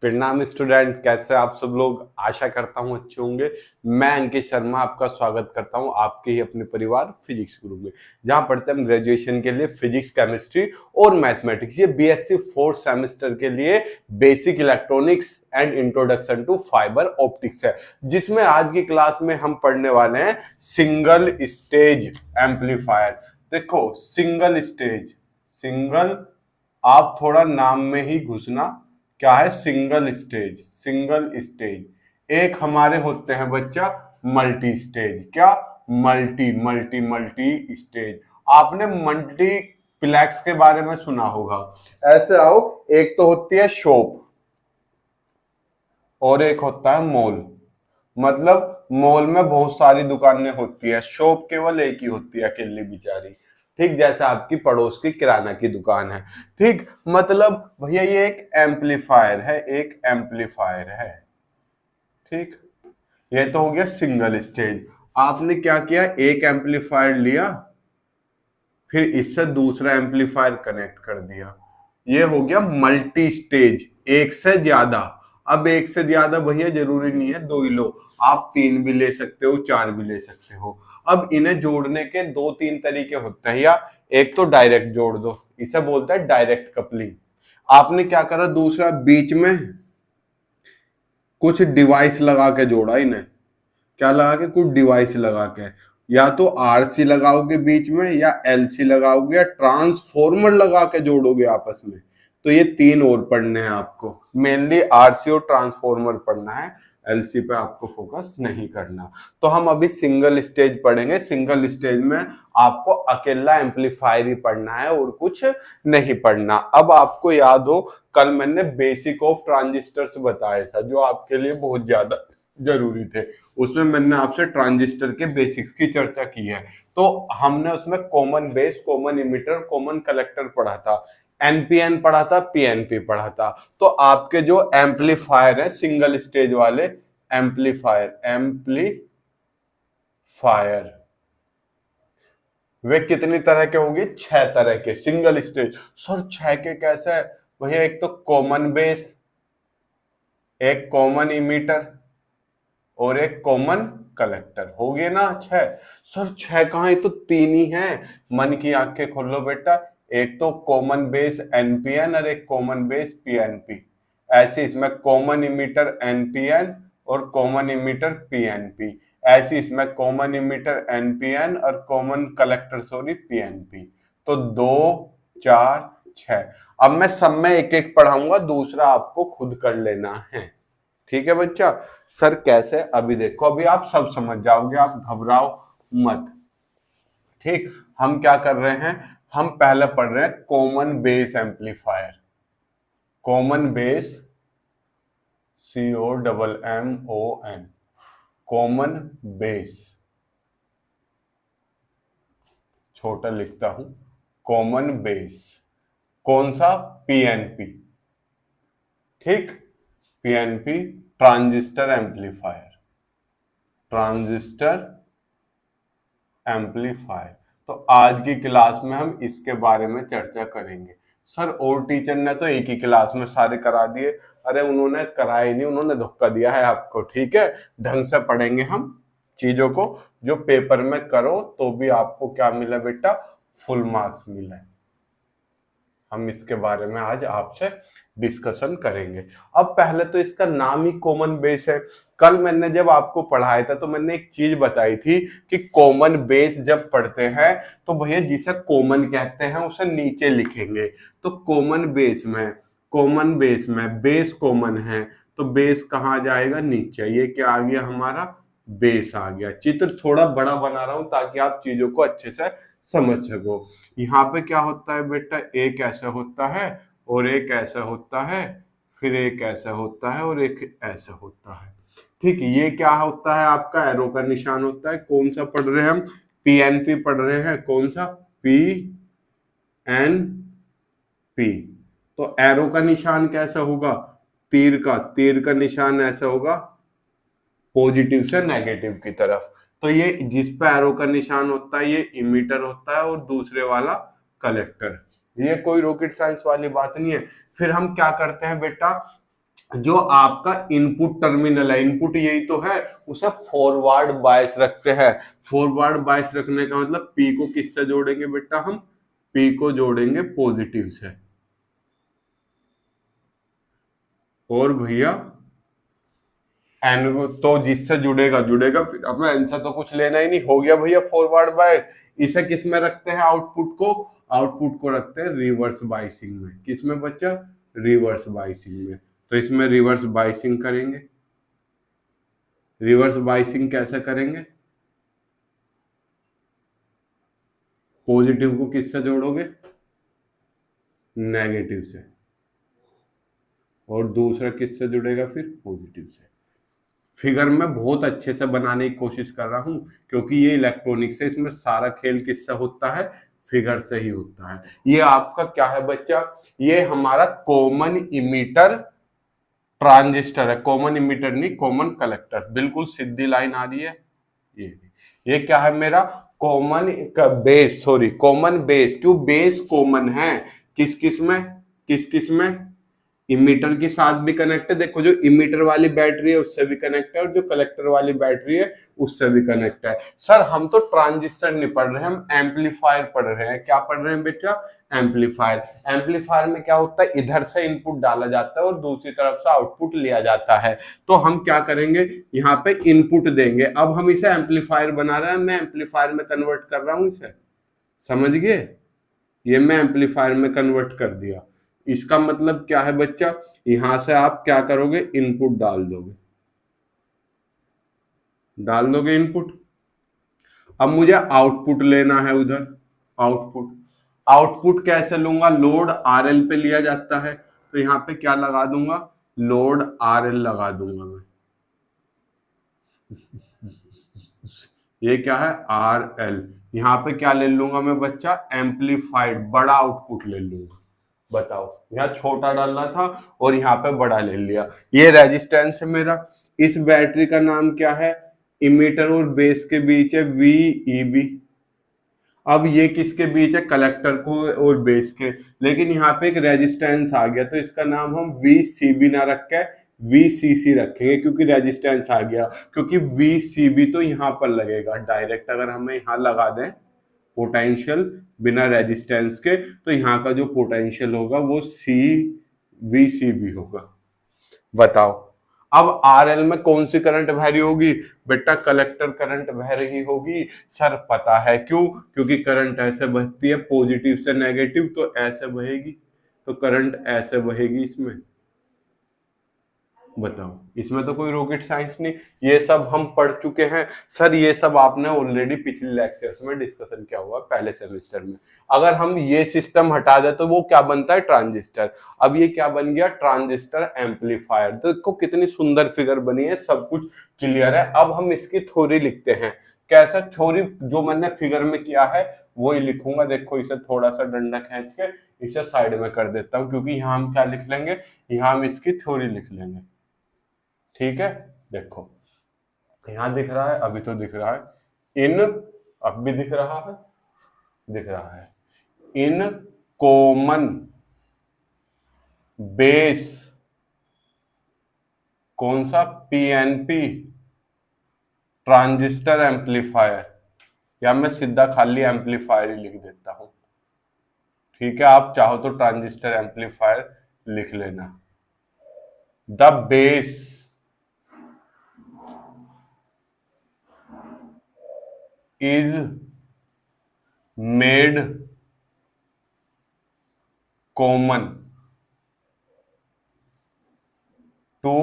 प्रणाम स्टूडेंट, कैसे आप सब लोग। आशा करता हूं अच्छे होंगे। मैं अंकित शर्मा आपका स्वागत करता हूं आपके ही अपने परिवार फिजिक्स ग्रुप में, जहां पढ़ते हैं हम ग्रेजुएशन के लिए फिजिक्स, केमिस्ट्री और मैथमेटिक्स। ये बीएससी फोर्थ सेमेस्टर के लिए basic electronics and introduction to fibre optics है, जिसमें आज की क्लास में हम पढ़ने वाले हैं सिंगल स्टेज एम्पलीफायर। देखो, सिंगल, आप थोड़ा नाम में ही घुसना। क्या है सिंगल स्टेज? Single stage. एक हमारे होते हैं बच्चा मल्टी स्टेज। क्या? Multi stage. आपने मल्टीप्लेक्स के बारे में सुना होगा। ऐसे आओ, एक तो होती है शॉप और एक होता है मॉल। मतलब मॉल में बहुत सारी दुकानें होती है, शॉप केवल एक ही होती है, अकेली बेचारी। ठीक, जैसे आपकी पड़ोस की किराना की दुकान है। ठीक, मतलब भैया ये एक एम्पलीफायर है, एक एम्पलीफायर है। ठीक, ये तो हो गया सिंगल स्टेज। आपने क्या किया, एक एम्पलीफायर लिया, फिर इससे दूसरा एम्पलीफायर कनेक्ट कर दिया। ये हो गया मल्टी स्टेज, एक से ज्यादा। अब एक से ज्यादा भैया जरूरी नहीं है दो ही लो, आप तीन भी ले सकते हो, चार भी ले सकते हो। अब इन्हें जोड़ने के दो तीन तरीके होते हैं, या एक तो डायरेक्ट जोड़ दो, इसे बोलते हैं डायरेक्ट कपलिंग। आपने क्या करा, दूसरा बीच में कुछ डिवाइस लगा के जोड़ा इन्हें। क्या लगा के? कुछ डिवाइस लगा के। या तो आरसी लगाओगे बीच में, या एलसी लगाओगे, या ट्रांसफॉर्मर लगा के जोड़ोगे आपस में। तो ये तीन और पढ़ने हैं आपको, मेनली आरसी और ट्रांसफॉर्मर पढ़ना है, एलसी पे आपको फोकस नहीं करना। तो हम अभी सिंगल स्टेज पढ़ेंगे। सिंगल स्टेज में आपको अकेला एम्पलीफायर ही पढ़ना है और कुछ नहीं पढ़ना। अब आपको याद हो, कल मैंने बेसिक ऑफ ट्रांजिस्टर्स बताया था, जो आपके लिए बहुत ज्यादा जरूरी थे। उसमें मैंने आपसे ट्रांजिस्टर के बेसिक्स की चर्चा की है। तो हमने उसमें common base, common emitter, common collector पढ़ा था, एनपीएन पढ़ा था, पीएनपी पढ़ा था। तो आपके जो एम्पलीफायर है सिंगल स्टेज वाले एम्पलीफायर वे कितनी तरह के होंगे? 6 तरह के सिंगल स्टेज। सर 6 के कैसे है भैया? एक तो कॉमन बेस, एक कॉमन इमिटर और एक कॉमन कलेक्टर। हो गए ना 6? सर 6 कहां, ये तो 3 ही हैं। मन की आंखें खोलो बेटा, एक तो कॉमन बेस एनपीएन और एक कॉमन बेस पीएनपी। ऐसे इसमें कॉमन इमिटर एनपीएन और कॉमन इमिटर पीएनपी। ऐसे इसमें कॉमन इमिटर एनपीएन और कॉमन कलेक्टर सॉरी पीएनपी। तो 2 4 6। अब मैं सब में एक एक पढ़ाऊंगा, दूसरा आपको खुद कर लेना है। ठीक है बच्चा? सर कैसे? अभी देखो, अभी आप सब समझ जाओगे, आप घबराओ मत। ठीक, हम क्या कर रहे हैं, हम पहले पढ़ रहे हैं common base amplifier. Common base, COMMON, common base. छोटा लिखता हूं, कॉमन बेस। कौन सा? पीएनपी। ठीक, PNP, transistor amplifier, transistor amplifier. तो आज की क्लास में हम इसके बारे में चर्चा करेंगे। सर और टीचर ने तो एक ही क्लास में सारे करा दिए। अरे उन्होंने कराए नहीं, उन्होंने धोखा दिया है आपको। ठीक है, ढंग से पढ़ेंगे हम चीजों को, जो पेपर में करो तो भी आपको क्या मिला बेटा? फुल मार्क्स मिले। हम इसके बारे में आज आपसे डिस्कशन करेंगे। अब पहले तो इसका नाम ही कॉमन बेस है। कल मैंने जब आपको पढ़ाया था तो मैंने एक चीज बताई थी कि कॉमन बेस जब पढ़ते हैं तो भैया जिसे कॉमन कहते हैं उसे नीचे लिखेंगे। तो कॉमन बेस में बेस कॉमन है, तो बेस कहाँ जाएगा? नीचे। ये क्या आ गया हमारा? बेस आ गया। चित्र थोड़ा बड़ा बना रहा हूं ताकि आप चीजों को अच्छे से समझ सको। यहाँ पे क्या होता है बेटा? एक ऐसा होता है और एक ऐसा होता है, फिर एक ऐसा होता है और एक ऐसा होता है। ठीक, ये क्या होता है? आपका एरो का निशान होता है। कौन सा पढ़ रहे हैं हम? पीएनपी पढ़ रहे हैं। कौन सा? पीएनपी। तो एरो का निशान कैसा होगा? तीर का निशान ऐसा होगा, पॉजिटिव से नेगेटिव की तरफ। तो ये जिस पे एरो का निशान होता है ये इमीटर होता है और दूसरे वाला कलेक्टर। ये कोई रॉकेट साइंस वाली बात नहीं है। फिर हम क्या करते हैं बेटा? जो आपका इनपुट टर्मिनल है, इनपुट यही तो है, उसे फॉरवर्ड बायस रखते हैं। फॉरवर्ड बायस रखने का मतलब पी को किससे जोड़ेंगे बेटा, हम पी को जोड़ेंगे पॉजिटिव से। और भैया एन तो जिससे जुड़ेगा जुड़ेगा, फिर अब आंसर तो कुछ लेना ही नहीं, हो गया भैया फॉरवर्ड बायस। इसे किस में रखते हैं आउटपुट को, आउटपुट को रखते हैं रिवर्स बाइसिंग में। किस में बच्चा, रिवर्स बाइसिंग में। तो इसमें रिवर्स बाइसिंग करेंगे। रिवर्स बाइसिंग कैसे करेंगे, पॉजिटिव को किससे जोड़ोगे, नेगेटिव से, और दूसरा किससे जुड़ेगा फिर, पॉजिटिव से। फिगर में बहुत अच्छे से बनाने की कोशिश कर रहा हूं, क्योंकि ये इलेक्ट्रॉनिक्स है, इसमें सारा खेल किससे होता है, फिगर से ही होता है। ये आपका क्या है बच्चा, ये हमारा कॉमन इमीटर ट्रांजिस्टर है, कॉमन इमीटर नहीं, कॉमन कलेक्टर। बिल्कुल सीधी लाइन आ रही है। ये क्या है मेरा, common base, sorry common base. क्यों, बेस कॉमन है किस किस में, किस किस में, इमीटर के साथ भी कनेक्ट है। देखो जो इमीटर वाली बैटरी है उससे भी कनेक्ट है, और जो कलेक्टर वाली बैटरी है उससे भी कनेक्ट है। सर हम तो ट्रांजिस्टर नहीं पढ़ रहे हैं, हम एम्पलीफायर पढ़ रहे हैं। क्या पढ़ रहे हैं बेटा, एम्पलीफायर। एम्पलीफायर में क्या होता है, इधर से इनपुट डाला जाता है और दूसरी तरफ से आउटपुट लिया जाता है। तो हम क्या करेंगे, यहाँ पे इनपुट देंगे। अब हम इसे एम्पलीफायर बना रहे हैं, मैं एम्पलीफायर में कन्वर्ट कर रहा हूं इसे, समझ गए। ये मैं एम्पलीफायर में कन्वर्ट कर दिया। इसका मतलब क्या है बच्चा, यहां से आप क्या करोगे, इनपुट डाल दोगे, डाल दोगे इनपुट। अब मुझे आउटपुट लेना है उधर, आउटपुट। आउटपुट कैसे लूंगा, लोड आरएल पे लिया जाता है, तो यहां पे क्या लगा दूंगा, लोड आरएल लगा दूंगा मैं। ये क्या है, आर एल। यहाँ पे क्या ले लूंगा मैं बच्चा, एम्पलीफाइड बड़ा आउटपुट ले लूंगा। बताओ, यहाँ छोटा डालना था और यहाँ पे बड़ा ले लिया। ये रेजिस्टेंस है मेरा। इस बैटरी का नाम क्या है, इमीटर और बेस के बीच है वी ई बी। अब ये किसके बीच है, कलेक्टर को और बेस के। लेकिन यहाँ पे एक रेजिस्टेंस आ गया, तो इसका नाम हम वी सी बी ना रख के VCC रखेंगे, क्योंकि रेजिस्टेंस आ गया। क्योंकि VCB तो यहाँ पर लगेगा डायरेक्ट, अगर हमें यहाँ लगा दें पोटेंशियल बिना रेजिस्टेंस के, तो यहाँ का जो पोटेंशियल होगा वो VCB होगा। बताओ, अब RL में कौन सी करंट बह रही होगी बेटा, कलेक्टर करंट बह रही होगी। सर पता है क्यों, क्योंकि करंट ऐसे बहती है पॉजिटिव से नेगेटिव, तो ऐसे बहेगी, तो करंट ऐसे बहेगी इसमें। बताओ, इसमें तो कोई रॉकेट साइंस नहीं, ये सब हम पढ़ चुके हैं। सर ये सब आपने ऑलरेडी पिछले लेक्चर्स में डिस्कशन किया हुआ पहले सेमेस्टर में। अगर हम ये सिस्टम हटा दें तो वो क्या बनता है, ट्रांजिस्टर। अब ये क्या बन गया, ट्रांजिस्टर एम्पलीफायर। देखो कितनी सुंदर फिगर बनी है, सब कुछ क्लियर है। अब हम इसकी थ्योरी लिखते हैं। कैसा थ्योरी, जो मैंने फिगर में किया है वो ही लिखूंगा। देखो इसे थोड़ा सा डंडा खींच के इसे साइड में कर देता हूं, क्योंकि यहाँ हम क्या लिख लेंगे, यहाँ हम इसकी थ्योरी लिख लेंगे। ठीक है, देखो यहां दिख रहा है, अभी तो दिख रहा है इन, अब भी दिख रहा है, दिख रहा है इन कॉमन बेस, कौन सा, PNP ट्रांजिस्टर एम्पलीफायर, या मैं सीधा खाली एम्पलीफायर ही लिख देता हूं। ठीक है, आप चाहो तो ट्रांजिस्टर एम्पलीफायर लिख लेना। The base is made common to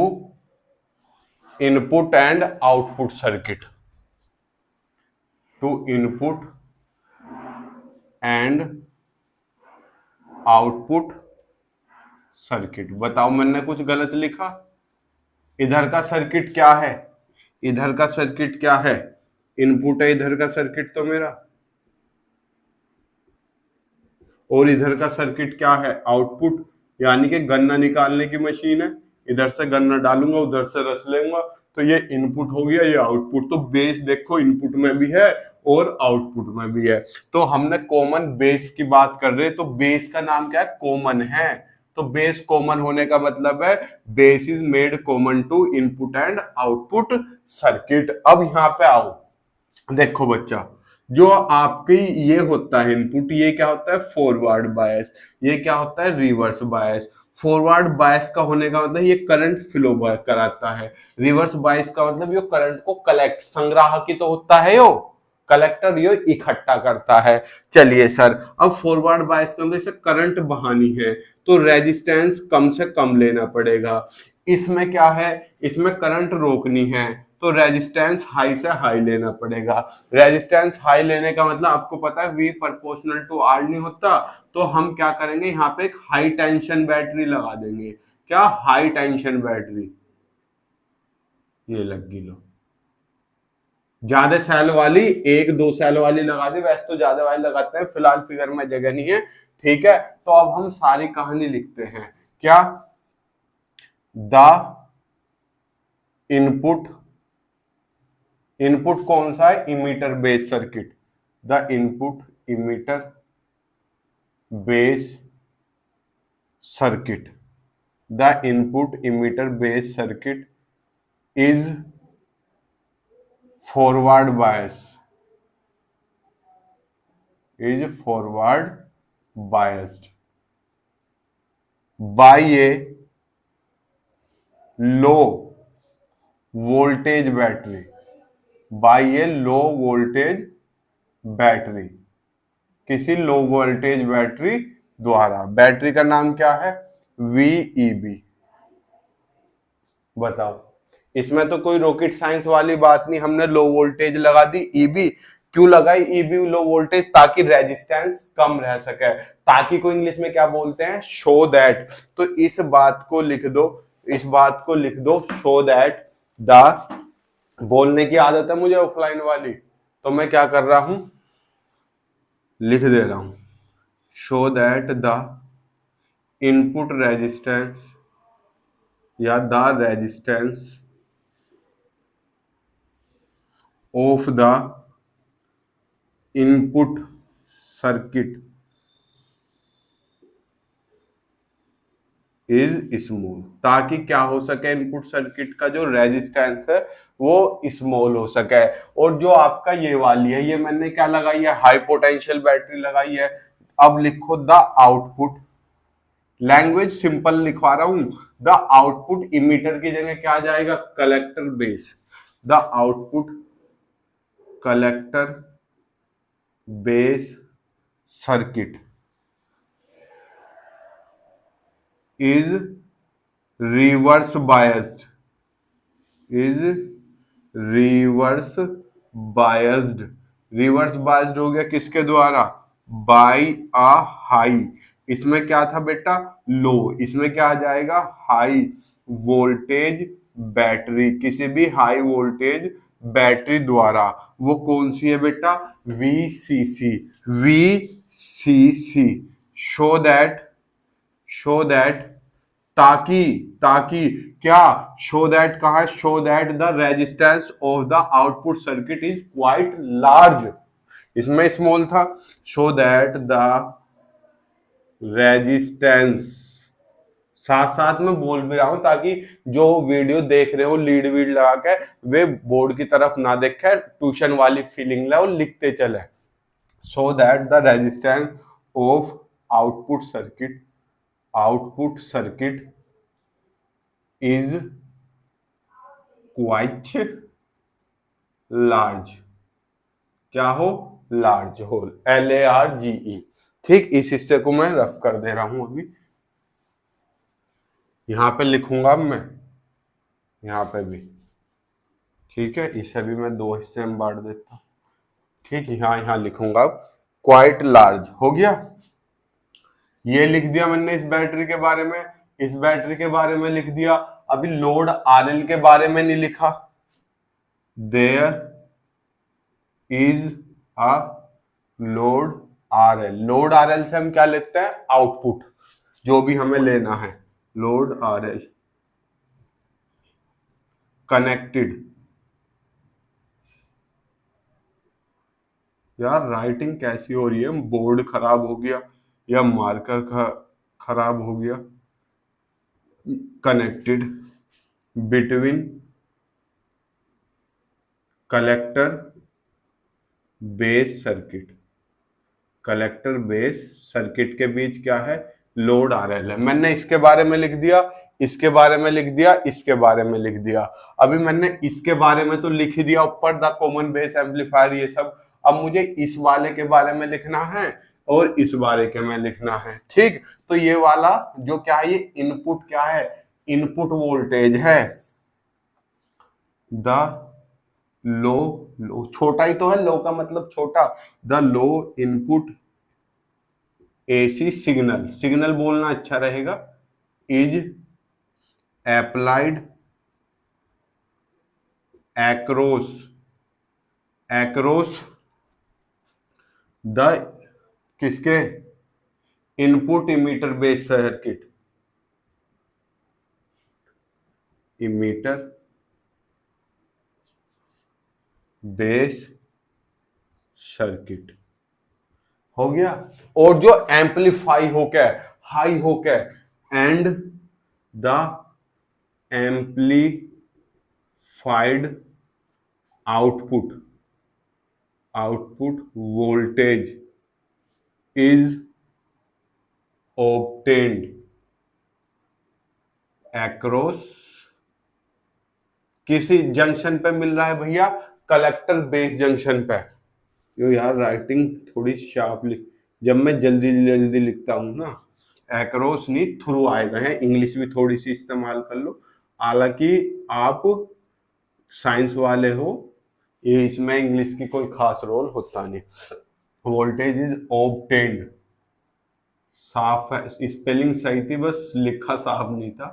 input and output circuit, to input and output circuit. बताओ मैंने कुछ गलत लिखा, इधर का सर्किट क्या है, इधर का सर्किट क्या है, इनपुट है इधर का सर्किट तो मेरा, और इधर का सर्किट क्या है, आउटपुट, यानी कि गन्ना निकालने की मशीन है। इधर से गन्ना डालूंगा उधर से रस लेऊंगा, तो ये इनपुट हो गया, ये आउटपुट। तो बेस देखो इनपुट में भी है और आउटपुट में भी है। तो हमने कॉमन बेस की बात कर रहे हैं, तो बेस का नाम क्या है, कॉमन है। तो बेस कॉमन होने का मतलब है base is made common to input and output circuit. अब यहां पे आओ, देखो बच्चा, जो आपकी ये होता है इनपुट, ये क्या होता है फॉरवर्ड बायस, ये क्या होता है रिवर्स बायस। फॉरवर्ड बायस का होने का मतलब ये करंट फ्लो कराता है, रिवर्स बायस का मतलब ये करंट को कलेक्ट, संग्राहक की तो होता है यो, कलेक्टर ये इकट्ठा करता है। चलिए सर, अब फॉरवर्ड बायस के अंदर इसे करंट बहानी है तो रेजिस्टेंस कम से कम लेना पड़ेगा। इसमें क्या है, इसमें करंट रोकनी है तो रेजिस्टेंस हाई से हाई लेना पड़ेगा। रेजिस्टेंस हाई लेने का मतलब आपको पता है V प्रोपोर्शनल टू R नहीं होता, तो हम क्या करेंगे यहाँ पे एक हाई टेंशन बैटरी लगा देंगे। क्या हाई टेंशन बैटरी, ये लगी लो, ज्यादा सेल वाली, एक दो सेल वाली लगा दी, वैसे तो ज्यादा वाली लगाते हैं, फिलहाल फिगर में जगह नहीं है, ठीक है। तो अब हम सारी कहानी लिखते हैं, क्या द इनपुट, इनपुट कौन सा है emitter base circuit, the input emitter base circuit, the input emitter base circuit is forward bias, is forward biased by a low voltage battery, by a low voltage battery, किसी low voltage battery द्वारा। Battery का नाम क्या है VEB। बताओ, इसमें तो कोई रॉकेट साइंस वाली बात नहीं, हमने लो वोल्टेज लगा दी EB। क्यों लगाई EB लो वोल्टेज, ताकि रेजिस्टेंस कम रह सके, ताकि को इंग्लिश में क्या बोलते हैं शो दैट। तो इस बात को लिख दो, इस बात को लिख दो, शो दैट द, बोलने की आदत है मुझे ऑफलाइन वाली, तो मैं क्या कर रहा हूं लिख दे रहा हूं, show that the input resistance या the resistance of the input circuit is small, ताकि क्या हो सके इनपुट सर्किट का जो रेजिस्टेंस है वो स्मॉल हो सके। और जो आपका ये वाली है, ये मैंने क्या लगाई है हाई पोटेंशियल बैटरी लगाई है। अब लिखो द आउटपुट, लैंग्वेज सिंपल लिखवा रहा हूं, द आउटपुट इमीटर की जगह क्या आ जाएगा collector base, the output collector base circuit is reverse biased, is reverse biased, reverse biased हो गया किसके द्वारा बाय अ हाई, इसमें क्या था बेटा लो, इसमें क्या आ जाएगा हाई वोल्टेज बैटरी, किसी भी हाई वोल्टेज बैटरी द्वारा। वो कौन सी है बेटा VCC, VCC, show that, show that, ताकि, ताकि क्या शो दैट कहा है, show that the resistance of the output circuit is quite large, इसमें स्मॉल था, शो दैट द रेजिस्टेंस, साथ साथ में बोल भी रहा हूं ताकि जो वीडियो देख रहे हो लीड वीड लगा के वे बोर्ड की तरफ ना देखे, ट्यूशन वाली फीलिंग ले और लिखते चले। So that the resistance of output circuit, output circuit is quite large, क्या हो लार्ज हो, LARGE। ठीक, इस हिस्से को मैं रफ कर दे रहा हूं अभी, यहां पे लिखूंगा अब मैं, यहां पे भी, ठीक है, इसे भी मैं दो हिस्से में बांट देता हूं, ठीक, यहां यहां लिखूंगा अब क्वाइट लार्ज हो गया। ये लिख दिया मैंने इस बैटरी के बारे में, इस बैटरी के बारे में लिख दिया। अभी लोड RL के बारे में नहीं लिखा, there is a load RL, load RL से हम क्या लेते हैं आउटपुट, जो भी हमें लेना है, लोड RL कनेक्टेड, यार राइटिंग कैसी हो रही है, बोर्ड खराब हो गया या मार्कर खराब हो गया, connected between collector base circuit, collector base circuit के बीच क्या है, लोड आरएल है। मैंने इसके बारे में लिख दिया, इसके बारे में लिख दिया, इसके बारे में लिख दिया। अभी मैंने इसके बारे में तो लिख ही दिया ऊपर, द कॉमन बेस एम्पलीफायर ये सब। अब मुझे इस वाले के बारे में लिखना है और इस बारे के में लिखना है, ठीक। तो ये वाला जो क्या है, ये इनपुट क्या है, इनपुट वोल्टेज है। द लो छोटा ही तो है, लो का मतलब छोटा। The low input AC signal, signal बोलना अच्छा रहेगा, इज एप्लाइड across द किसके, input emitter base circuit, emitter base circuit हो गया। और जो एम्पलीफाई होकर हाई होकर and the amplified output voltage is obtained across, किसी जंक्शन पे मिल रहा है भैया, कलेक्टर बेस जंक्शन पे। यो यार राइटिंग थोड़ी शार्प लिख, जब मैं जल्दी जल्दी लिखता हूं ना, एक्रोस नहीं थ्रू आएगा है, इंग्लिश भी थोड़ी सी इस्तेमाल कर लो। हालांकि आप साइंस वाले हो, ये इसमें इंग्लिश की कोई खास रोल होता नहीं। वोल्टेज इज ऑब्टेन्ड, साफ है, स्पेलिंग सही थी, बस लिखा साफ नहीं था,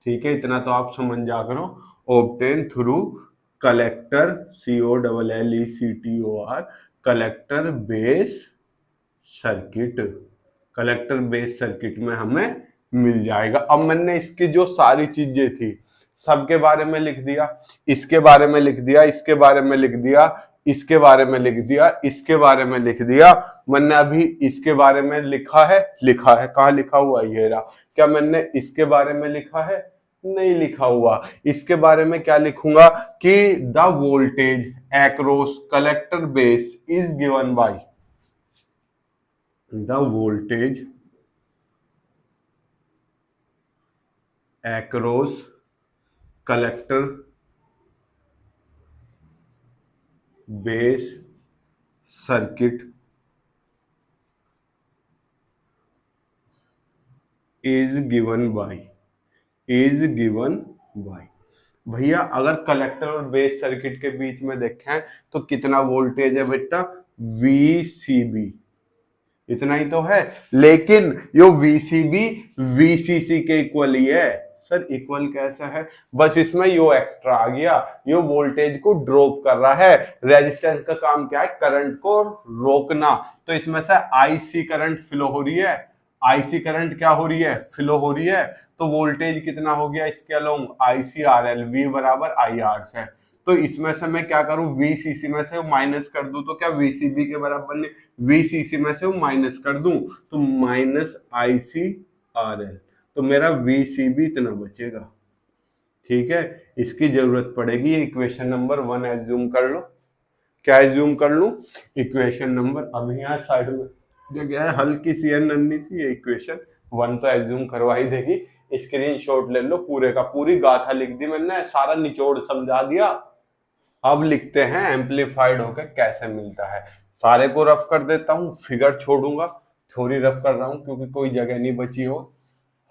ठीक है, इतना तो आप समझ जा करो। Obtain through collector, COLLECTOR, collector base circuit, collector base circuit में हमें मिल जाएगा। अब मैंने इसकी जो सारी चीजें थी सबके बारे में लिख दिया, इसके बारे में लिख दिया, इसके बारे में लिख दिया, इसके बारे में लिख दिया, इसके बारे में लिख दिया। मैंने अभी इसके बारे में लिखा है, कहाँ लिखा हुआ ये रहा। क्या मैंने इसके बारे में लिखा है, नहीं लिखा हुआ। इसके बारे में क्या लिखूंगा कि the voltage across collector base is given bye, the voltage across collector base circuit is given bye, भैया अगर कलेक्टर और बेस सर्किट के बीच में देखें तो कितना वोल्टेज है बेटा, VCB, इतना ही तो है। लेकिन यो VCB VCC के इक्वल ही है। सर इक्वल कैसा है, बस इसमें यो एक्स्ट्रा आ गया, यो वोल्टेज को ड्रॉप कर रहा है। रेजिस्टेंस का काम क्या है, करंट को रोकना। तो इसमें से IC करंट फ्लो हो रही है, IC करंट क्या हो रही है, फ्लो हो रही है। तो वोल्टेज कितना हो गया इसके अलोंग, ICRL, V बराबर IR है। तो इसमें से मैं क्या करूं, VCC में से माइनस कर दूं तो क्या VCB के बराबर नहीं, VCC में से माइनस कर दूं तो माइनस ICRL, तो मेरा VCB इतना बचेगा, ठीक है। इसकी जरूरत पड़ेगी, इक्वेशन नंबर 1 एज्यूम कर लो। क्या एज्यूम कर लूं, इक्वेशन नंबर, अब यहाँ साइड में जगह है हल्की सी है, नन्ही सी, ये इक्वेशन 1 तो एज्यूम करवा ही देगी। स्क्रीनशॉट ले लो, पूरे का पूरी गाथा लिख दी मैंने, सारा निचोड़ समझा दिया। अब लिखते हैं एम्पलीफाइड होकर कैसे मिलता है। सारे को रफ कर देता हूं, फिगर छोड़ूंगा, थ्योरी रफ कर रहा हूं क्योंकि कोई जगह नहीं बची हो।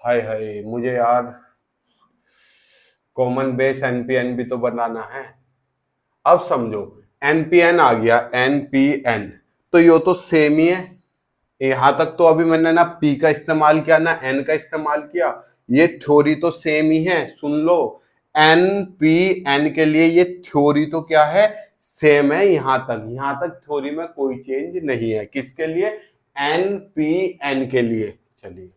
हाय हाय, मुझे यार कॉमन बेस NPN भी तो बनाना है। अब समझो NPN आ गया, NPN तो यो तो सेम ही है। यहां तक तो अभी मैंने ना P का इस्तेमाल किया ना N का इस्तेमाल किया, ये थ्योरी तो सेम ही है। सुन लो, NPN के लिए ये थ्योरी तो क्या है, सेम है। यहां तक थ्योरी में कोई चेंज नहीं है। किसके लिए, NPN के लिए। चलिए,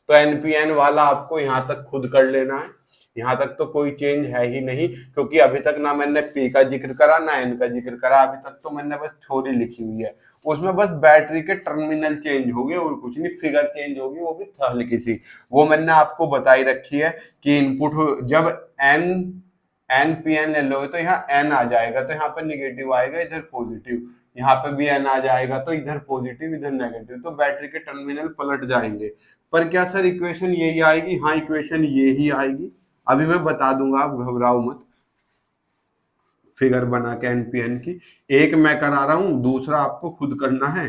तो NPN वाला आपको यहां तक खुद कर लेना है। यहाँ तक तो कोई चेंज है ही नहीं, क्योंकि अभी तक ना मैंने पी का जिक्र करा ना एन का जिक्र करा, अभी तक तो मैंने बस थ्योरी लिखी हुई है। उसमें बस बैटरी के टर्मिनल चेंज हो गए और कुछ नहीं, फिगर चेंज होगी, वो भी हल्की सी। वो मैंने आपको बताई रखी है कि इनपुट जब एन एन पी एन ले लोगे तो यहाँ एन आ जाएगा, तो यहाँ पे निगेटिव आएगा, इधर पॉजिटिव, यहाँ पे भी एन आ जाएगा, तो इधर पॉजिटिव इधर नेगेटिव, तो बैटरी के टर्मिनल पलट जाएंगे। पर क्या सर इक्वेशन यही आएगी? हाँ, इक्वेशन ये ही आएगी। अभी मैं बता दूंगा, आप घबराओ मत। फिगर बना के एनपीएन की, एक मैं करा रहा हूं, दूसरा आपको खुद करना है।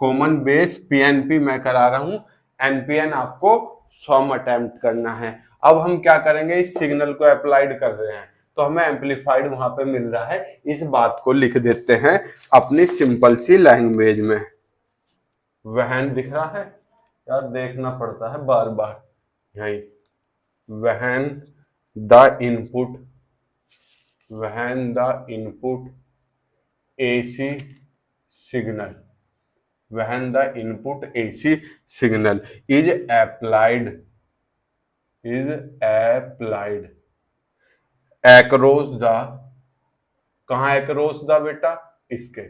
कॉमन बेस पीएनपी मैं करा रहा हूं, एनपीएन आपको सम अटेम्प्ट करना है। अब हम क्या करेंगे, इस सिग्नल को अप्लाइड कर रहे हैं तो हमें एम्पलीफाइड वहां पे मिल रहा है, इस बात को लिख देते हैं अपनी सिंपल सी लैंग्वेज में। वहन दिख रहा है यार, देखना पड़ता है बार बार, यही वहन the input, when the input AC signal, when the input AC signal is applied across the, कहाँ across the बेटा, इसके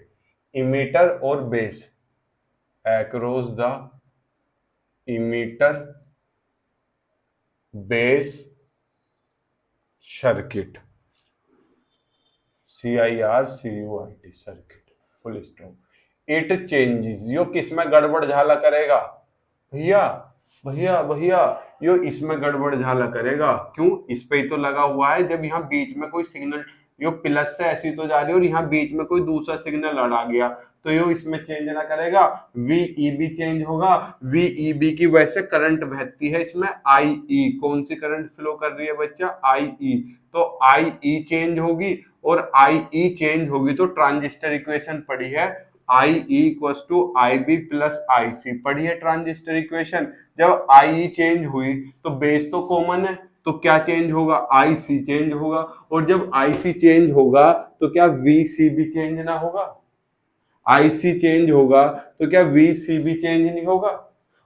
इमीटर और base, across the emitter base circuit, CIRCUIT circuit, full stop. It changes, यो किसमें गड़बड़ झाला करेगा भैया, भैया भैया, यो इसमें गड़बड़ झाला करेगा। क्यों? इस पे ही तो लगा हुआ है। जब यहाँ बीच में कोई सिग्नल, यो प्लस से ऐसी तो जा रही है और यहाँ बीच में कोई दूसरा सिग्नल अड़ा गया, तो यो इसमें चेंज ना करेगा, VEB चेंज होगा। VEB की वजह से करंट बहती है इसमें IE, कौन सी करंट फ्लो कर रही है बच्चा? IE, तो IE चेंज होगी, और IE चेंज होगी तो ट्रांजिस्टर इक्वेशन पढ़ी है, IE equals to IB plus IC, पढ़ी है ट्रांजिस्टर इक्वेशन। जब IE चेंज हुई तो बेस तो कॉमन है, तो क्या चेंज होगा? IC चेंज होगा, और जब IC चेंज होगा तो क्या VC भी चेंज ना होगा? IC चेंज होगा तो क्या VC भी चेंज नहीं होगा?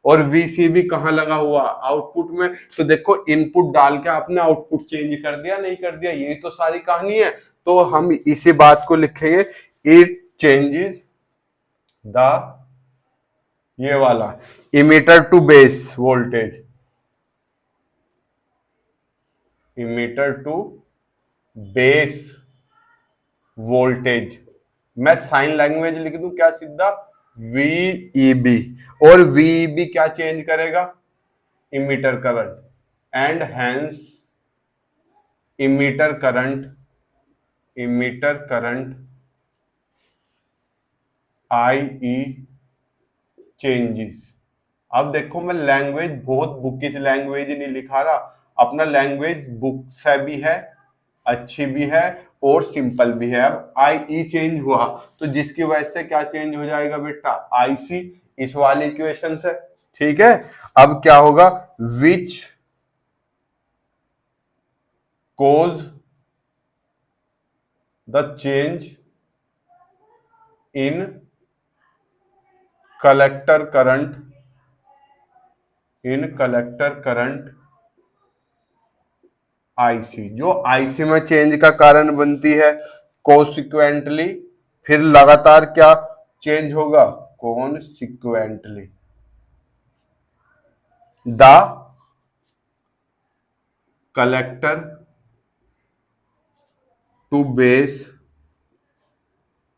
और VCB कहाँ लगा हुआ? आउटपुट में। तो देखो इनपुट डाल के आपने आउटपुट चेंज कर दिया, नहीं कर दिया, यही तो सारी कहानी है। तो हम इसी बात को लिखेंगे, इट चेंजेस द, ये वाला emitter to base voltage, emitter to base voltage. मैं साइन लैंग्वेज लिख दूं क्या सीधा? VEB, और VEB क्या चेंज करेगा? Emitter current, and hence emitter current IE changes. अब देखो मैं लैंग्वेज बहुत बुकिश लैंग्वेज नहीं लिखा रहा, अपना लैंग्वेज बुक से भी है, अच्छी भी है और सिंपल भी है। अब IE चेंज हुआ तो जिसकी वजह से क्या चेंज हो जाएगा बेटा? IC, इस वाली इक्वेशन से, ठीक है। अब क्या होगा? Which causes the change in collector current, IC, जो IC में चेंज का कारण बनती है। कॉन्सिक्वेंटली, फिर लगातार क्या चेंज होगा? Consequently the collector to base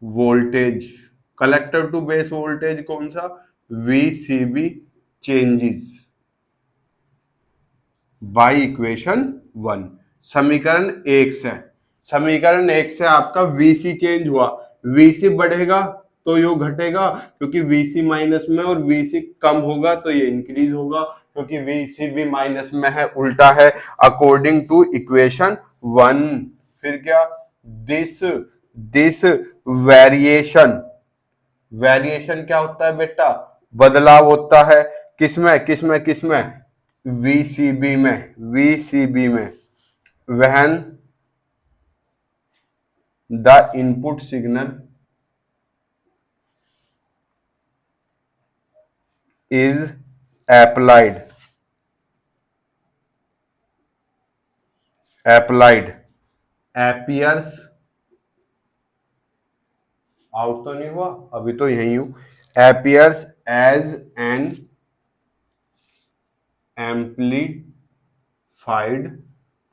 voltage, collector to base voltage कौन सा? VCB चेंजेस बाय इक्वेशन 1, समीकरण 1 से। समीकरण 1 से आपका VC चेंज हुआ, VC बढ़ेगा तो यो घटेगा, क्योंकि VC माइनस में, और VC कम होगा तो ये इंक्रीज होगा, क्योंकि VC भी माइनस में है, उल्टा है, अकॉर्डिंग टू इक्वेशन 1। फिर क्या? दिस वेरिएशन क्या होता है बेटा? बदलाव होता है, किसमें? VCB में, when the input signal is applied applied, appears, out तो नहीं हुआ, अभी तो यही हूं, appears as an amplified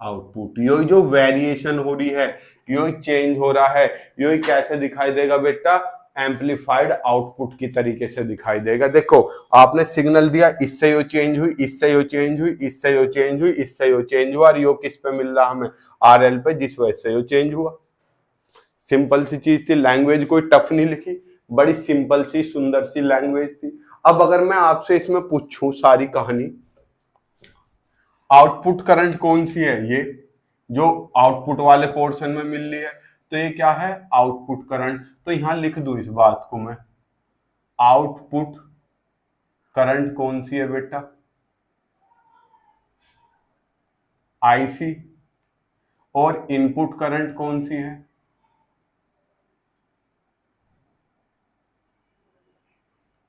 output. यही जो वेरिएशन हो रही है, यही चेंज हो रहा है, यही कैसे दिखाई देगा बेटा, एम्पलीफाइड आउटपुट की तरीके से दिखाई देगा। देखो आपने सिग्नल दिया, इससे यो चेंज हुई, इससे यो चेंज हुई, इससे यो चेंज हुई, इससे यो चेंज हुआ, और यो किस पे मिल रहा हमें, आरएल पे, जिस वजह से यो चेंज हुआ। सिंपल सी चीज थी, लैंग्वेज कोई टफ नहीं लिखी, बड़ी सिंपल सी सुंदर सी लैंग्वेज थी। अब अगर मैं आपसे इसमें पूछूं सारी कहानी, आउटपुट करंट कौन सी है, ये जो आउटपुट वाले पोर्शन में मिल रही है, तो ये क्या है, आउटपुट करंट। तो यहां लिख दूं इस बात को मैं, आउटपुट करंट कौन सी है बेटा, आईसी। और इनपुट करंट कौन सी है,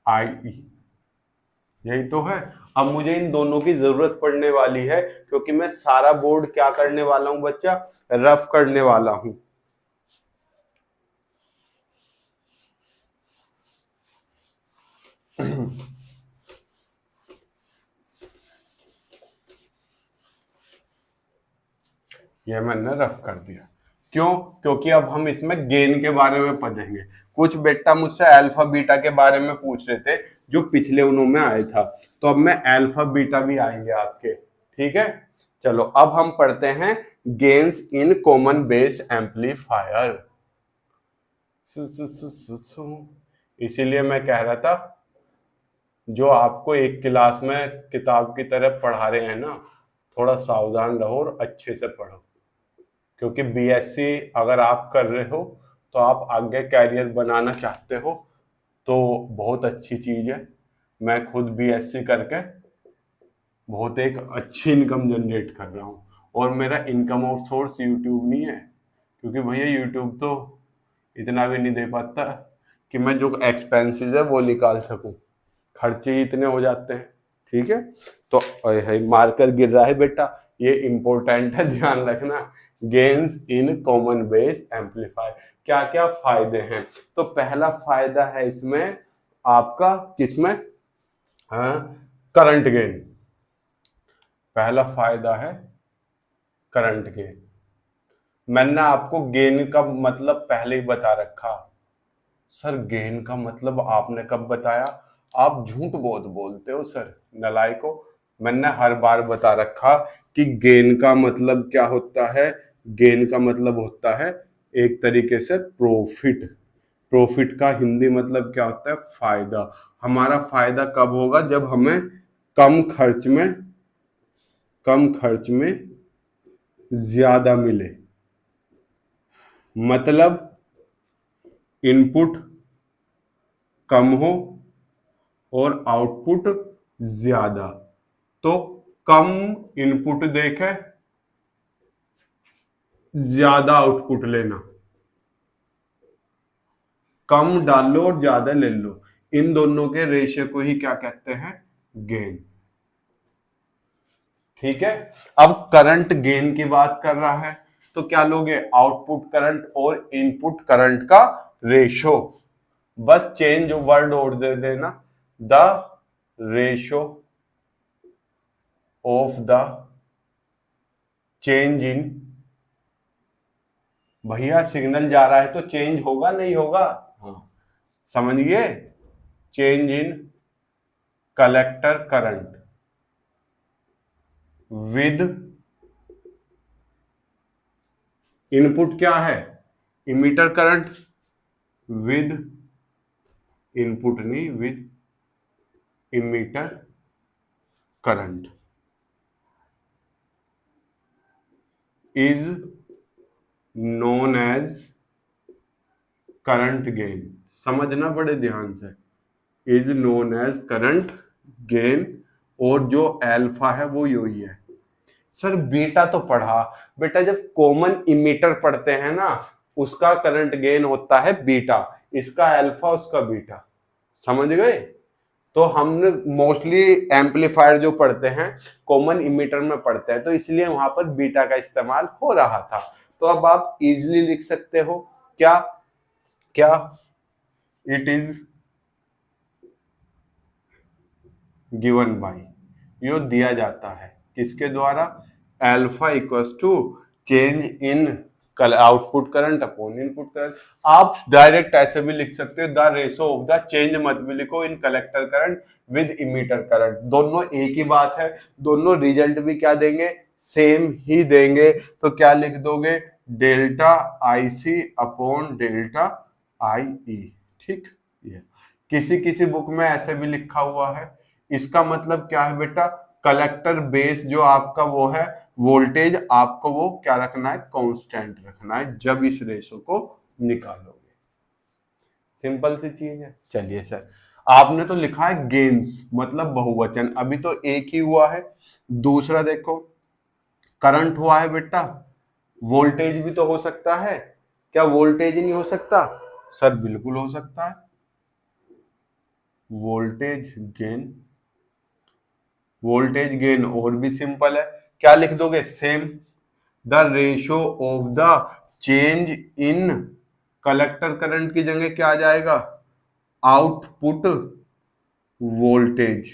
आई। यही तो है। अब मुझे इन दोनों की जरूरत पड़ने वाली है, क्योंकि मैं सारा बोर्ड क्या करने वाला हूं बच्चा, रफ करने वाला हूं। ये मैंने रफ कर दिया, क्यों, क्योंकि अब हम इसमें गेन के बारे में पढ़ेंगे। कुछ बेटा मुझसे अल्फा बीटा के बारे में पूछ रहे थे, जो पिछले उन्हों में आया था, तो अब मैं अल्फा बीटा भी आएंगे आपके, ठीक है। चलो अब हम पढ़ते हैं gains in common base amplifier. इसीलिए मैं कह रहा था, जो आपको एक क्लास में किताब की तरह पढ़ा रहे हैं ना, थोड़ा सावधान रहो और अच्छे से पढ़ो, क्योंकि बीएससी अगर आप कर रहे हो तो आप आगे कैरियर बनाना चाहते हो तो बहुत अच्छी चीज है। मैं खुद बीएससी करके बहुत एक अच्छी इनकम जनरेट कर रहा हूँ, और मेरा इनकम ऑफ सोर्स यूट्यूब नहीं है, क्योंकि भैया यूट्यूब तो इतना भी नहीं दे पाता कि मैं जो एक्सपेंसेस है वो निकाल सकूं, खर्चे ही इतने हो जाते हैं, ठीक है। तो मार्कर गिर रहा है बेटा, ये इंपॉर्टेंट है, ध्यान रखना। Gains in common base amplifier, क्या क्या फायदे हैं। तो पहला फायदा है इसमें आपका, किसमें, हाँ, करंट गेन। पहला फायदा है करंट गेन। मैंने आपको गेन का मतलब पहले ही बता रखा। सर गेन का मतलब आपने कब बताया, आप झूठ बहुत बोलते हो सर, नलायको। मैंने हर बार बता रखा कि गेन का मतलब क्या होता है, गेन का मतलब होता है एक तरीके से प्रॉफिट। प्रॉफिट का हिंदी मतलब क्या होता है, फायदा। हमारा फायदा कब होगा, जब हमें कम खर्च में ज्यादा मिले। मतलब इनपुट कम हो और आउटपुट ज्यादा, तो कम इनपुट देके ज्यादा आउटपुट लेना, कम डालो और ज्यादा ले लो, इन दोनों के रेशियो को ही क्या कहते हैं, गेन, ठीक है। अब करंट गेन की बात कर रहा है, तो क्या लोगे, आउटपुट करंट और इनपुट करंट का रेशो। बस चेंज वर्ड और दे देना, the ratio of the change इन, भैया सिग्नल जा रहा है तो चेंज होगा नहीं होगा, हाँ समझ गए, change in collector current with input क्या है, इमीटर करंट, विद इनपुट नहीं, with emitter current is known as current gain. समझना बड़े ध्यान से, is known as current gain, और जो अल्फा है वो यही है। सर बीटा तो पढ़ा बेटा, जब कॉमन इमीटर पढ़ते हैं ना, उसका करंट गेन होता है बीटा, इसका अल्फा उसका बीटा, समझ गए। तो हमने मोस्टली एम्पलीफायर जो पढ़ते हैं कॉमन इमीटर में पढ़ते हैं, तो इसलिए वहां पर बीटा का इस्तेमाल हो रहा था। तो अब आप इजीली लिख सकते हो क्या, क्या इट इज गिवन बाय, यो दिया जाता है किसके द्वारा, alpha equals to change in output current upon input current. आप डायरेक्ट ऐसे भी लिख सकते हो, the ratio of the change मत भी लिखो in collector current with emitter current, दोनों एक ही बात है, दोनों रिजल्ट भी क्या देंगे, सेम ही देंगे। तो क्या लिख दोगे, delta I C upon delta I E. ठीक, ये किसी किसी बुक में ऐसे भी लिखा हुआ है। इसका मतलब क्या है बेटा, कलेक्टर बेस जो आपका वो है वोल्टेज, आपको वो क्या रखना है, कांस्टेंट रखना है जब इस रेशो को निकालोगे। सिंपल सी चीज है। चलिए सर, आपने तो लिखा है गेन्स मतलब बहुवचन, अभी तो एक ही हुआ है। दूसरा देखो, करंट हुआ है बेटा, वोल्टेज भी तो हो सकता है, क्या वोल्टेज नहीं हो सकता, सर बिल्कुल हो सकता है। वोल्टेज गेन, वोल्टेज गेन और भी सिंपल है, क्या लिख दोगे, same, the ratio of the change in collector current की जगह क्या आ जाएगा, आउटपुट वोल्टेज।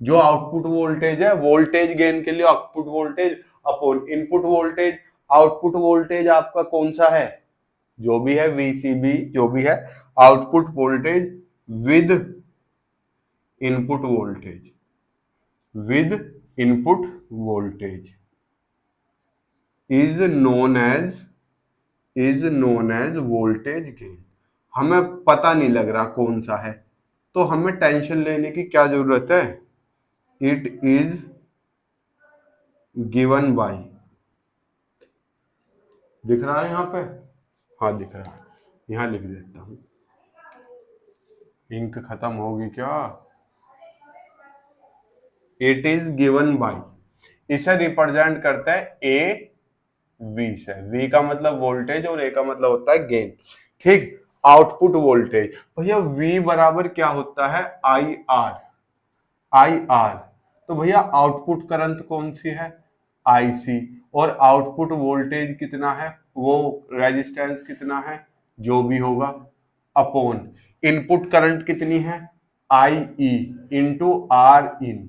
जो आउटपुट वोल्टेज है, वोल्टेज गेन के लिए output voltage upon input voltage. Output voltage आपका कौन सा है, जो भी है वीसीबी, जो भी है output voltage with input voltage, with input voltage is known as voltage gain. हमें पता नहीं लग रहा कौन सा है, तो हमें टेंशन लेने की क्या जरूरत है, इट इज गिवन बाय, दिख रहा है यहां पे, हाँ दिख रहा है, यहां लिख देता हूं, इंक खत्म होगी क्या, इट इज गिवन बाय, इसे रिप्रेजेंट करता है ए वी से, वी का मतलब वोल्टेज और ए का मतलब होता है गेन। ठीक, आउटपुट वोल्टेज भैया वी बराबर क्या होता है, आई आर, आई आर। तो भैया आउटपुट करंट कौन सी है, आईसी, और आउटपुट वोल्टेज कितना है, वो रेजिस्टेंस कितना है, जो भी होगा, अपॉन इनपुट करंट कितनी है, I E into R in.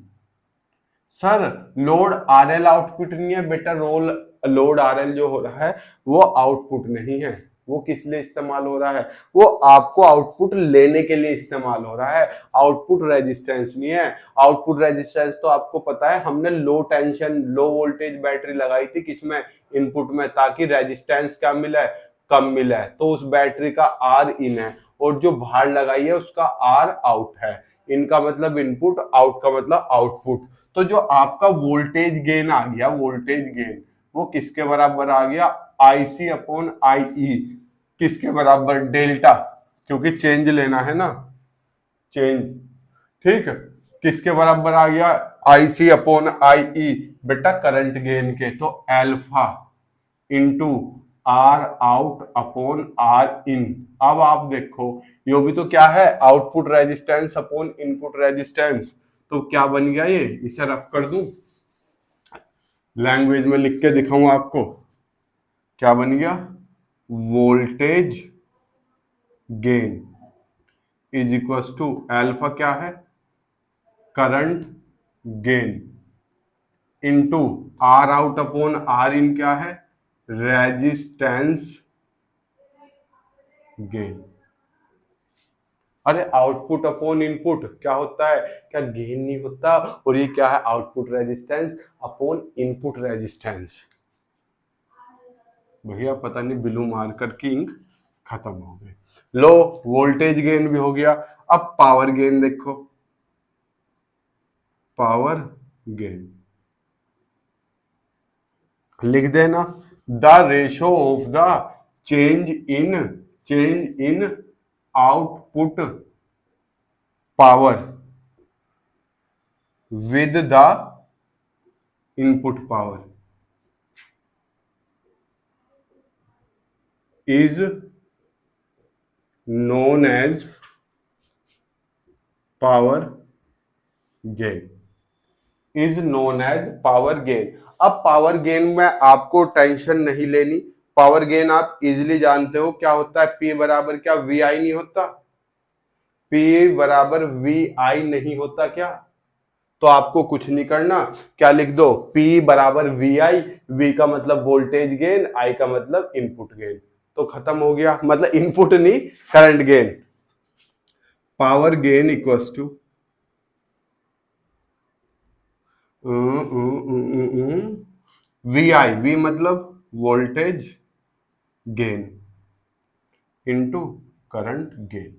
Sir load RL output नहीं है बेटा, रोल लोड आरएल जो हो रहा है वो आउटपुट नहीं है, वो किस लिए इस्तेमाल हो रहा है, वो आपको आउटपुट लेने के लिए इस्तेमाल हो रहा है, आउटपुट रेजिस्टेंस नहीं है। आउटपुट रेजिस्टेंस तो आपको पता है, हमने लो टेंशन लो वोल्टेज बैटरी लगाई थी किसमें, इनपुट में, ताकि रेजिस्टेंस क्या मिले, कम मिले, तो उस बैटरी का आर इन है, और जो बाहर लगाई है उसका आर आउट है। इनका मतलब इनपुट, आउट का मतलब आउटपुट। तो जो आपका वोल्टेज गेन आ गया, वोल्टेज गेन वो किसके बराबर आ गया, आईसी अपॉन आई ई, किसके बराबर, डेल्टा, क्योंकि चेंज लेना है ना, चेंज। ठीक, किसके बराबर आ गया, आईसी अपॉन आई ई, बेटा करंट गेन के, तो alpha into R out upon R in. अब आप देखो, यो भी तो क्या है, output resistance upon input resistance, तो क्या बन गया ये, इसे रफ कर दूं, लैंग्वेज में लिख के दिखाऊं आपको, क्या बन गया, voltage gain is equal to alpha क्या है, current gain, into R out upon R in क्या है, रेजिस्टेंस गेन। अरे आउटपुट अपॉन इनपुट क्या होता है, क्या गेन नहीं होता, और ये क्या है, output resistance upon input resistance. भैया पता नहीं ब्लू मार्कर की इंक खत्म हो गई। लो वोल्टेज गेन भी हो गया, अब पावर गेन देखो, पावर गेन लिख देना, the ratio of the change in output power with the input power is known as power gain is known as power gain. अब पावर गेन में आपको टेंशन नहीं लेनी, पावर गेन आप easily जानते हो क्या होता है, P बराबर क्या वी आई नहीं होता, P बराबर वी आई नहीं होता क्या। तो आपको कुछ नहीं करना, क्या लिख दो, P बराबर वी आई, वी का मतलब वोल्टेज गेन, आई का मतलब इनपुट गेन, तो खत्म हो गया, मतलब इनपुट नहीं current gain. Power gain equals to V I, V मतलब voltage gain into current gain.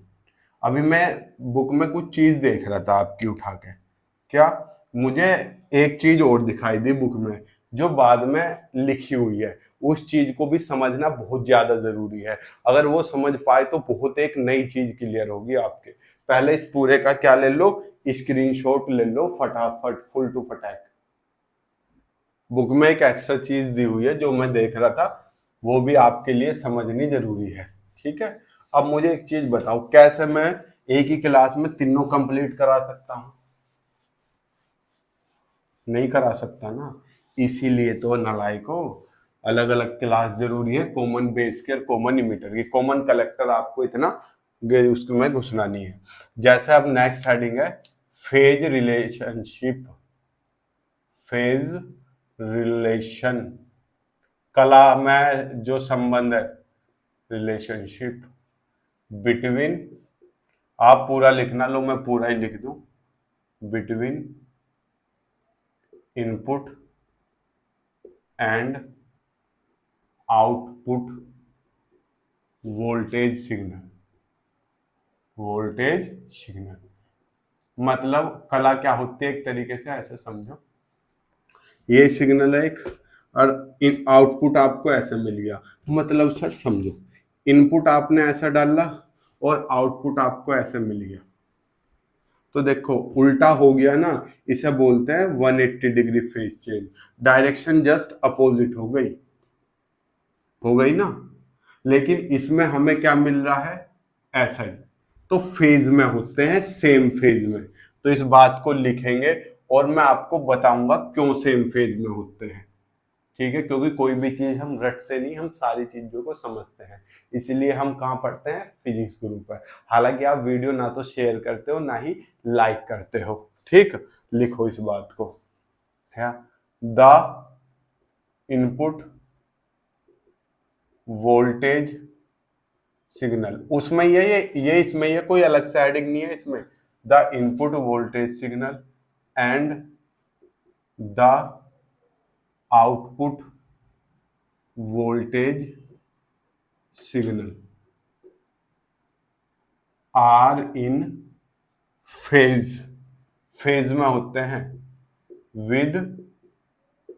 अभी मैं बुक में कुछ चीज देख रहा था आपकी उठा के, क्या मुझे एक चीज और दिखाई दी बुक में जो बाद में लिखी हुई है, उस चीज को भी समझना बहुत ज्यादा जरूरी है। अगर वो समझ पाए तो बहुत एक नई चीज क्लियर होगी आपके। पहले इस पूरे का क्या ले लो, स्क्रीनशॉट ले लो फटाफट, फुल टू फटाक। बुक में एक एक्स्ट्रा चीज दी हुई है जो मैं देख रहा था, वो भी आपके लिए समझनी जरूरी है, ठीक है। अब मुझे एक चीज बताओ, कैसे मैं एक ही क्लास में तीनों कंप्लीट करा सकता हूं, नहीं करा सकता ना, इसीलिए तो नालायको अलग अलग क्लास जरूरी है, कॉमन बेस की और कॉमन इमीटर की। कॉमन कलेक्टर आपको इतना उसमें घुसना नहीं है। जैसे अब नेक्स्ट हेडिंग है फेज रिलेशनशिप, फेज रिलेशन, कला में जो संबंध है, रिलेशनशिप बिटवीन, आप पूरा लिखना, लो मैं पूरा ही लिख दूं, between input and output voltage signal, voltage signal मतलब कला क्या होती है, एक तरीके से ऐसे समझो, ये सिग्नल है एक, और इन आउटपुट आपको ऐसे मिल गया, मतलब सर समझो, इनपुट आपने ऐसा डाला और आउटपुट आपको ऐसे मिल गया, तो देखो उल्टा हो गया ना, इसे बोलते हैं 180 degree phase change, direction just opposite हो गई ना। लेकिन इसमें हमें क्या मिल रहा है, ऐसा ही, तो फेज में होते हैं, सेम फेज में, तो इस बात को लिखेंगे और मैं आपको बताऊंगा क्यों सेम फेज में होते हैं, ठीक है। क्योंकि कोई भी चीज हम रटते नहीं, हम सारी चीजों को समझते हैं, इसलिए हम कहाँ पढ़ते हैं, फिजिक्स ग्रुप पर। हालांकि आप वीडियो ना तो शेयर करते हो ना ही लाइक करते हो, ठीक, लिखो इस बात को, है द इनपुट वोल्टेज सिग्नल, उसमें ये इसमें ये कोई अलग से हेडिंग नहीं है इसमें, the input voltage signal and the output voltage signal are in phase, phase में होते हैं विद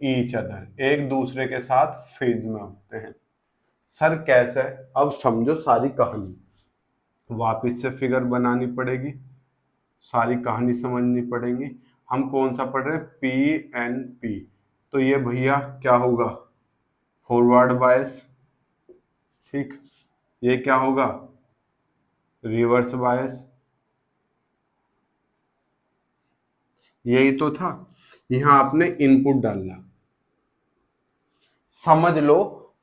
ईच अदर, एक दूसरे के साथ फेज में होते हैं। सर कैसे, अब समझो सारी कहानी, वापिस से फिगर बनानी पड़ेगी, सारी कहानी समझनी पड़ेगी। हम कौन सा पढ़ रहे हैं, पी एन पी, तो ये भैया क्या होगा, फॉरवर्ड बायस, ठीक, ये क्या होगा, रिवर्स बायस, यही तो था। यहां आपने इनपुट डालना, समझ लो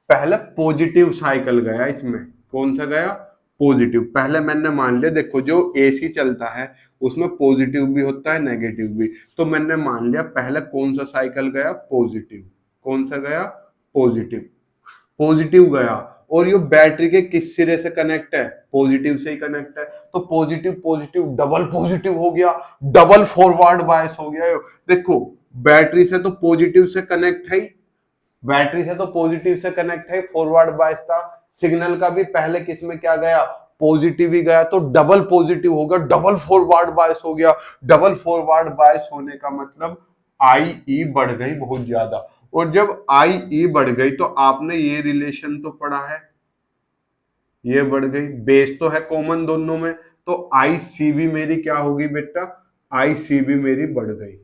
पहले पॉजिटिव साइकिल गया इसमें, कौन सा गया, पॉजिटिव। पहले मैंने मान लिया, देखो जो एसी चलता है उसमें पॉजिटिव भी होता है नेगेटिव भी, तो मैंने मान लिया पहले कौन सा साइकिल गया, पॉजिटिव, कौन सा गया, पॉजिटिव, पॉजिटिव गया। और ये बैटरी के किस सिरे से कनेक्ट है, पॉजिटिव से ही कनेक्ट है, तो पॉजिटिव पॉजिटिव डबल पॉजिटिव हो गया, डबल फॉरवर्ड बायस हो गया। देखो बैटरी से तो पॉजिटिव से कनेक्ट है, बैटरी से तो पॉजिटिव से कनेक्ट है, फॉरवर्ड बायस था। सिग्नल का भी पहले किस में क्या गया, पॉजिटिव ही गया, तो डबल पॉजिटिव होगा, डबल फॉरवर्ड बायस हो गया। डबल फॉरवर्ड बायस होने का मतलब आई ई बढ़ गई बहुत ज्यादा, और जब आई ई बढ़ गई तो आपने ये रिलेशन तो पढ़ा है, ये बढ़ गई, बेस तो है कॉमन दोनों में, तो आई सी भी मेरी क्या होगी बेटा, आई सी भी मेरी बढ़ गई।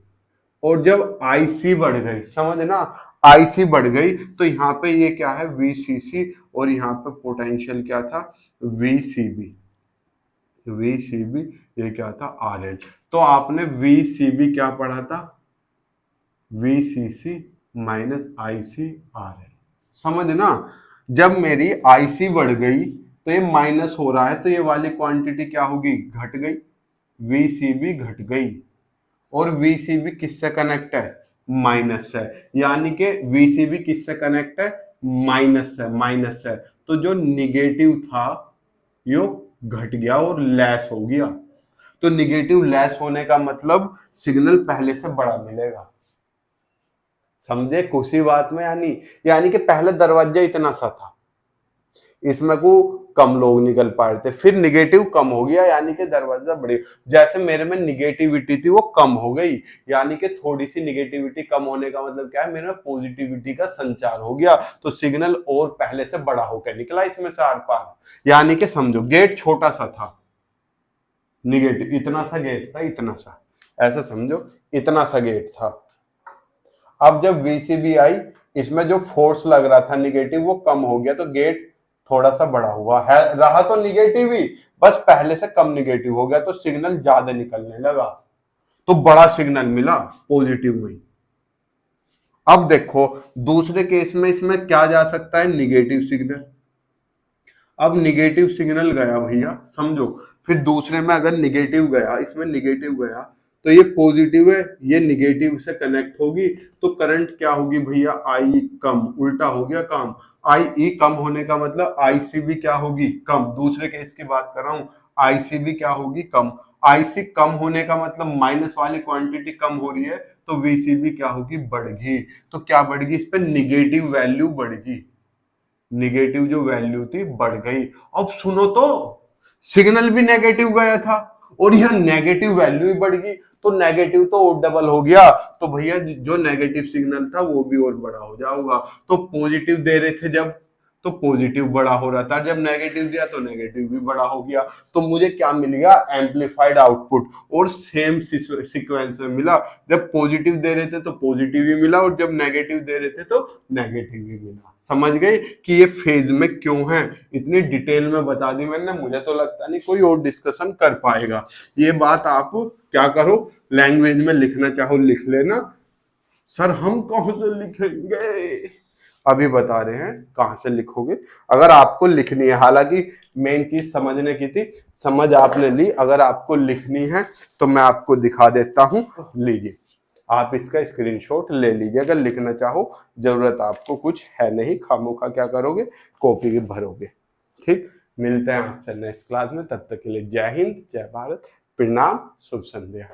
और जब आईसी बढ़ गई, समझना, आईसी बढ़ गई तो यहाँ पे ये क्या है, वीसीसी, और यहाँ पे पोटेंशियल क्या था, वीसीबी, VCB, ये क्या था RL। तो आपने VCB क्या पढ़ा था, VCC माइनस ICRL। समझ ना, जब मेरी IC बढ़ गई तो ये माइनस हो रहा है, तो ये वाली क्वांटिटी क्या होगी, घट गई, VCB घट गई। और VCB किससे कनेक्ट है, माइनस है, यानी कि VCB किससे कनेक्ट है, माइनस है, माइनस है। तो जो निगेटिव था यो घट गया और लेस हो गया। तो निगेटिव लेस होने का मतलब सिग्नल पहले से बड़ा मिलेगा। समझे खुशी बात में, यानी कि पहले दरवाजा इतना सा था, इसमें को कम लोग निकल पा रहे थे, फिर निगेटिव कम हो गया, यानी कि दरवाजा बढ़े। जैसे मेरे में निगेटिविटी थी वो कम हो गई, यानी कि थोड़ी सी निगेटिविटी कम होने का मतलब क्या है, मेरे में पॉजिटिविटी का संचार हो गया, तो सिग्नल और पहले से बड़ा होकर निकला इसमें से आर पार। यानी कि समझो गेट छोटा सा था, निगेटिव इतना सा गेट था, इतना सा, ऐसा समझो इतना सा गेट था। अब जब VCB आई, इसमें जो फोर्स लग रहा था निगेटिव वो कम हो गया, तो गेट थोड़ा सा बड़ा हुआ है, रहा तो निगेटिव ही, बस पहले से कम निगेटिव हो गया, तो सिग्नल ज्यादा निकलने लगा, तो बड़ा सिग्नल मिला पॉजिटिव में। अब देखो दूसरे केस में इसमें क्या जा सकता है, निगेटिव सिग्नल। अब निगेटिव सिग्नल गया भैया, समझो, फिर दूसरे में अगर निगेटिव गया, इसमें निगेटिव गया, तो ये पॉजिटिव है, ये निगेटिव से कनेक्ट होगी, तो करंट क्या होगी भैया, आई कम, उल्टा हो गया काम। आई कम होने का मतलब ICB क्या होगी, कम। दूसरे केस की बात कर रहा हूं, ICB क्या होगी, कम। IC कम होने का मतलब माइनस वाली क्वांटिटी कम हो रही है, तो VCB क्या होगी, बढ़गी। तो क्या बढ़गी, इस पे निगेटिव वैल्यू बढ़गी, निगेटिव जो वैल्यू थी बढ़ गई। अब सुनो तो, सिग्नल भी नेगेटिव गया था और यह नेगेटिव वैल्यू ही बढ़ गई, तो नेगेटिव तो और डबल हो गया, तो भैया जो नेगेटिव सिग्नल था वो भी और बड़ा हो जाएगा। तो पॉजिटिव दे रहे थे जब, तो पॉजिटिव बड़ा हो रहा था, जब नेगेटिव दिया तो नेगेटिव भी बड़ा हो गया। तो मुझे क्या मिल गया, एम्पलीफाइड आउटपुट, और सेम सीक्वेंस में मिला। जब पॉजिटिव दे रहे थे तो पॉजिटिव ही मिला, और जब नेगेटिव दे रहे थे तो नेगेटिव ही मिला। समझ गए कि ये फेज में क्यों है, इतनी डिटेल में बता दी मैंने, मुझे तो लगता नहीं कोई और डिस्कशन कर पाएगा। ये बात आप क्या करो, लैंग्वेज में लिखना चाहो लिख लेना। सर हम कहां से लिखेंगे, अभी बता रहे हैं कहां से लिखोगे। अगर आपको लिखनी है, हालांकि मेन चीज समझने की थी, समझ आपने ली, अगर आपको लिखनी है तो मैं आपको दिखा देता हूं, लीजिए आप इसका स्क्रीनशॉट ले लीजिए। अगर लिखना चाहो, जरूरत आपको कुछ है नहीं, खामोखा क्या करोगे, कॉपी की भरोगे। ठीक, मिलते हैं आपसे नेक्स्ट क्लास में, तब तक के लिए जय हिंद, जय भारत, प्रणाम, शुभ संध्या।